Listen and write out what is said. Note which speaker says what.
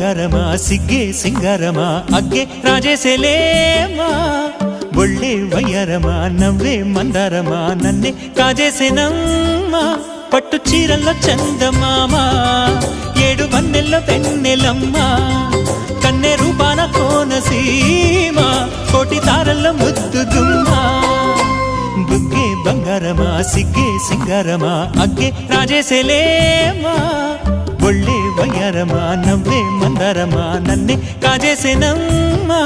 Speaker 1: బంగారమా సిగ్గే సింగారమా అగ్గే రాజేసేలేమా ఒళ్ళే వయ్యారమా నవ్వే మందారమా నన్నే కాజేసేనమ్మా పట్టు చీరల్లో చందమామా ఏడు వన్నెల్లో వెన్నెలమ్మా కన్నె రూపాన కోనసీమ కోటి తారల్లో ముద్దుదుమ్మా బుగ్గే బంగారమా సిగ్గే సింగారమా అగ్గే రాజేసేలేమా ఒళ్ళే వయ్యారమా నవ్వే మందారమా నన్నే కాజేసేనమ్మా